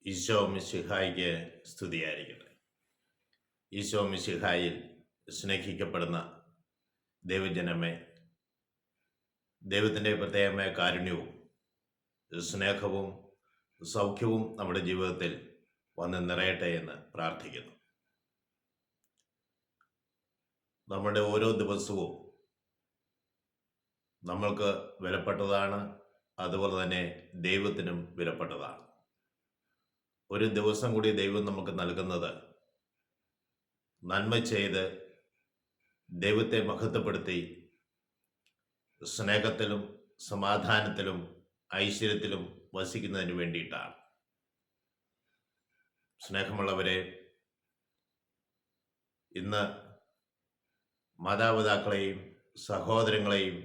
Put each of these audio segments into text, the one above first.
ഈശോ മിശിഹായിക്ക് സ്തുതിയായിരിക്കട്ടെ. ഈശോ മിശിഹായിൽ സ്നേഹിക്കപ്പെടുന്ന ദൈവജനമേ, ദൈവത്തിൻ്റെ പ്രത്യേകമായ കാരുണ്യവും സ്നേഹവും സൗഖ്യവും നമ്മുടെ ജീവിതത്തിൽ വന്ന് നിറയട്ടെ എന്ന് പ്രാർത്ഥിക്കുന്നു. നമ്മുടെ ഓരോ ദിവസവും നമ്മൾക്ക് വിലപ്പെട്ടതാണ്, അതുപോലെ തന്നെ ദൈവത്തിനും വിലപ്പെട്ടതാണ്. ഒരു ദിവസം കൂടി ദൈവം നമുക്ക് നൽകുന്നത് നന്മ ചെയ്ത് ദൈവത്തെ മഹത്വപ്പെടുത്തി സ്നേഹത്തിലും സമാധാനത്തിലും ഐശ്വര്യത്തിലും വസിക്കുന്നതിന് വേണ്ടിയിട്ടാണ്. സ്നേഹമുള്ളവരെ, ഇന്ന് മാതാപിതാക്കളെയും സഹോദരങ്ങളെയും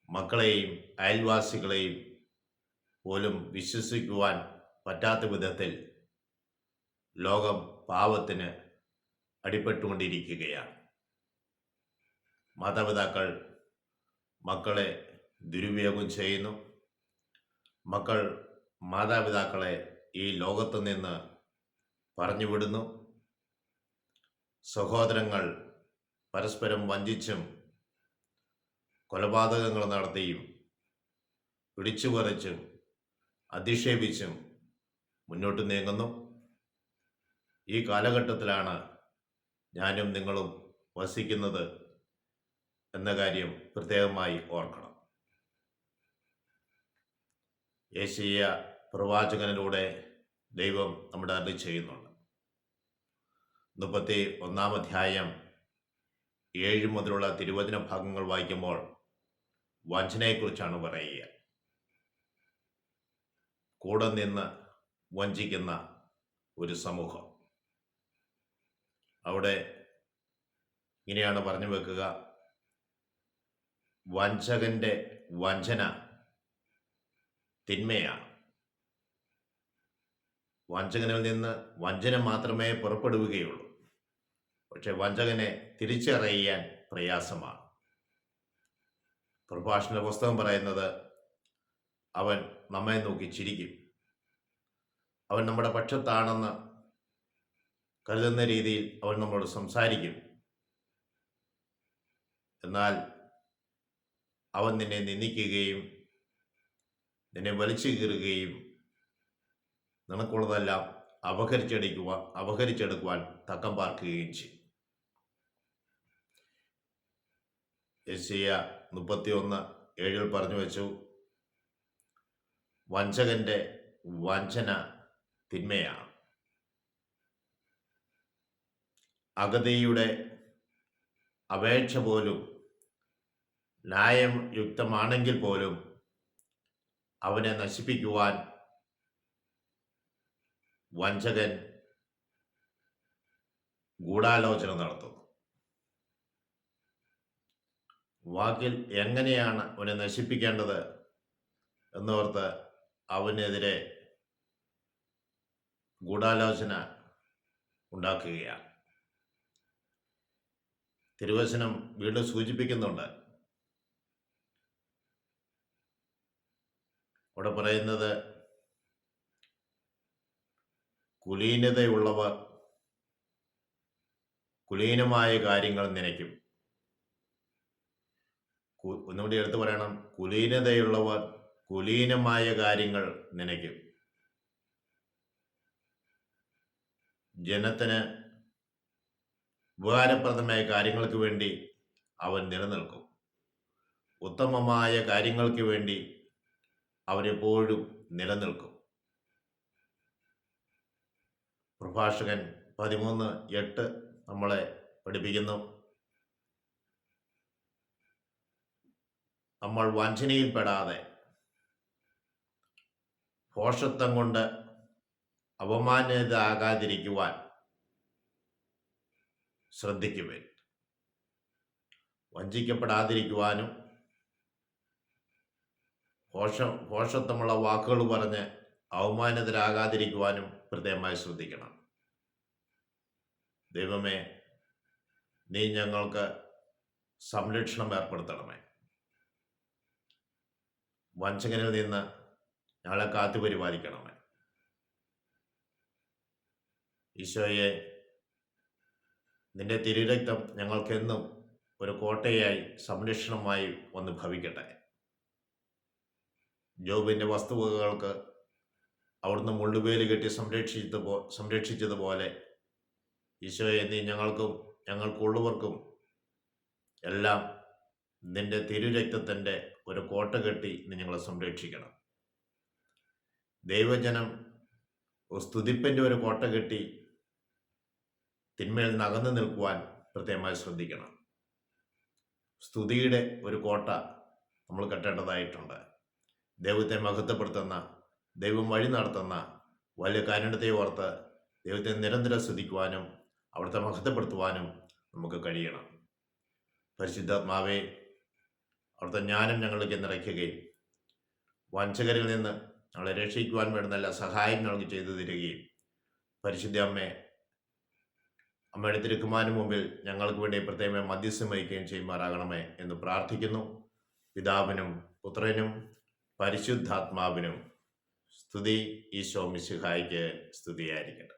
മക്കളെയും അയൽവാസികളെയും പോലും വിശ്വസിക്കുവാൻ പറ്റാത്ത വിധത്തിൽ ലോകം പാവത്തിന് അടിപ്പെട്ടുകൊണ്ടിരിക്കുകയാണ്. മാതാപിതാക്കൾ മക്കളെ ദുരുപയോഗം ചെയ്യുന്നു. മക്കൾ മാതാപിതാക്കളെ ഈ ലോകത്തു നിന്ന് പറഞ്ഞുവിടുന്നു. സഹോദരങ്ങൾ പരസ്പരം വഞ്ചിച്ചും കൊലപാതകങ്ങൾ നടത്തിയും പിടിച്ചുപറിച്ചും അധിക്ഷേപിച്ചും മുന്നോട്ട് നീങ്ങുന്നു. ഈ കാലഘട്ടത്തിലാണ് ഞാനും നിങ്ങളും വസിക്കുന്നത് എന്ന കാര്യം പ്രത്യേകമായി ഓർക്കണം. യെശയ്യാ പ്രവാചകനിലൂടെ ദൈവം നമ്മുടെ അരുളി ചെയ്യുന്നുണ്ട്. 31-ാം അധ്യായം 7 മുതലുള്ള തിരുവചന ഭാഗങ്ങൾ വായിക്കുമ്പോൾ വഞ്ചനയെക്കുറിച്ചാണ് പറയുക. കൂടെ നിന്ന് വഞ്ചിക്കുന്ന ഒരു സമൂഹം. അവിടെ ഇങ്ങനെയാണ് പറഞ്ഞു വെക്കുക: വഞ്ചകന്റെ വഞ്ചന തിന്മയാണ്. വഞ്ചകനിൽ നിന്ന് വഞ്ചന മാത്രമേ പുറപ്പെടുകയുള്ളൂ. പക്ഷെ വഞ്ചകനെ തിരിച്ചറിയാൻ പ്രയാസമാണ്. പ്രഭാഷണ പുസ്തകം പറയുന്നത് അവൻ നമ്മെ നോക്കി ചിരിക്കും. അവൻ നമ്മുടെ പക്ഷത്താണെന്ന് കരുതുന്ന രീതിയിൽ അവൻ നമ്മളോട് സംസാരിക്കും. എന്നാൽ അവൻ നിന്നെ നിന്ദിക്കുകയും നിന്നെ വലിച്ചു കീറുകയും നിനക്കുള്ളതെല്ലാം അപഹരിച്ചെടുക്കുവാൻ തക്കം പാർക്കുകയും ചെയ്യും. യെശയ്യാ 31:7 പറഞ്ഞു വെച്ചു: വഞ്ചകന്റെ വഞ്ചന തിന്മയാണ്. അഗതിയുടെ അപേക്ഷ പോലും ന്യായം യുക്തമാണെങ്കിൽ പോലും അവനെ നശിപ്പിക്കുവാൻ വഞ്ചകൻ ഗൂഢാലോചന നടത്തുന്നു. വാക്കിൽ എങ്ങനെയാണ് അവനെ നശിപ്പിക്കേണ്ടത് എന്നോർത്ത് അവനെതിരെ ഗൂഢാലോചന ഉണ്ടാക്കുകയാണ്. തിരുവചനം വീണ്ടും സൂചിപ്പിക്കുന്നുണ്ട്. അവിടെ പറയുന്നത്, കുലീനതയുള്ളവർ കുലീനമായ കാര്യങ്ങൾ നനയ്ക്കും. ഒന്നുകൂടി എടുത്തു പറയണം: കുലീനതയുള്ളവർ കുലീനമായ കാര്യങ്ങൾ നനയ്ക്കും. ജനത്തിന് ഉപകാരപ്രദമായ കാര്യങ്ങൾക്ക് വേണ്ടി അവൻ നിലനിൽക്കും. ഉത്തമമായ കാര്യങ്ങൾക്ക് വേണ്ടി അവനെപ്പോഴും നിലനിൽക്കും. പ്രഭാഷകൻ 13:8 നമ്മളെ പഠിപ്പിക്കുന്നു: നമ്മൾ വഞ്ചനയിൽപ്പെടാതെ ഭോഷത്വം കൊണ്ട് അപമാനിതരാകാതിരിക്കുവാൻ ശ്രദ്ധിക്കുവിൻ. വഞ്ചിക്കപ്പെടാതിരിക്കുവാനും ഭോഷത്വമുള്ള വാക്കുകൾ പറഞ്ഞ് അവമാനിതരാകാതിരിക്കുവാനും പ്രത്യേകമായി ശ്രദ്ധിക്കണം. ദൈവമേ, നീ ഞങ്ങൾക്ക് സംരക്ഷണം ഏർപ്പെടുത്തണമേ. വഞ്ചകനിൽ നിന്ന് ഞങ്ങളെ കാത്തുപരിപാലിക്കണമേ. ഈശോയെ, നിന്റെ തിരുരക്തം ഞങ്ങൾക്കെന്നും ഒരു കോട്ടയായി സംരക്ഷണമായി വന്ന് ഭവിക്കട്ടെ. ജോബിൻ്റെ വസ്തുവകകൾക്ക് അവിടുന്ന് മുള്ളുവേലി കെട്ടി സംരക്ഷിച്ചതുപോലെ ഈശോയെ, നീ ഞങ്ങൾക്കും ഞങ്ങൾക്കുള്ളവർക്കും എല്ലാം നിന്റെ തിരുരക്തത്തിൻ്റെ ഒരു കോട്ട കെട്ടി നീ ഞങ്ങളെ സംരക്ഷിക്കണം. ദൈവജനം സ്തുതിപ്പിൻ്റെ ഒരു കോട്ട കെട്ടി തിന്മയിൽ നകന്നു നിൽക്കുവാൻ പ്രത്യേകമായി ശ്രദ്ധിക്കണം. സ്തുതിയുടെ ഒരു കോട്ട നമ്മൾ കെട്ടേണ്ടതായിട്ടുണ്ട്. ദൈവത്തെ മഹത്വപ്പെടുത്തുന്ന, ദൈവം വഴി നടത്തുന്ന വലിയ കാരുണ്യത്തെ ഓർത്ത് ദൈവത്തെ നിരന്തരം സ്തുതിക്കുവാനും അവിടുത്തെ മഹത്വപ്പെടുത്തുവാനും നമുക്ക് കഴിയണം. പരിശുദ്ധാത്മാവേ, അവിടുത്തെ ജ്ഞാനം ഞങ്ങളിലേക്ക് നിറയ്ക്കുകയും വഞ്ചകരിൽ നിന്ന് ഞങ്ങളെ രക്ഷിക്കുവാൻ വേണ്ടുന്ന എല്ലാ സഹായം ഞങ്ങൾക്ക് ചെയ്തു തരികയും പരിശുദ്ധ അമ്മയുടെ തിരുക്കുമാരന് മുമ്പിൽ ഞങ്ങൾക്ക് വേണ്ടി പ്രത്യേകമായി മധ്യസ്ഥം വഹിക്കുകയും ചെയ്യുമാറാകണമേ എന്ന് പ്രാർത്ഥിക്കുന്നു. പിതാവിനും പുത്രനും പരിശുദ്ധാത്മാവിനും സ്തുതി. ഈശോ മിശിഹായ്ക്ക് സ്തുതിയായിരിക്കട്ടെ.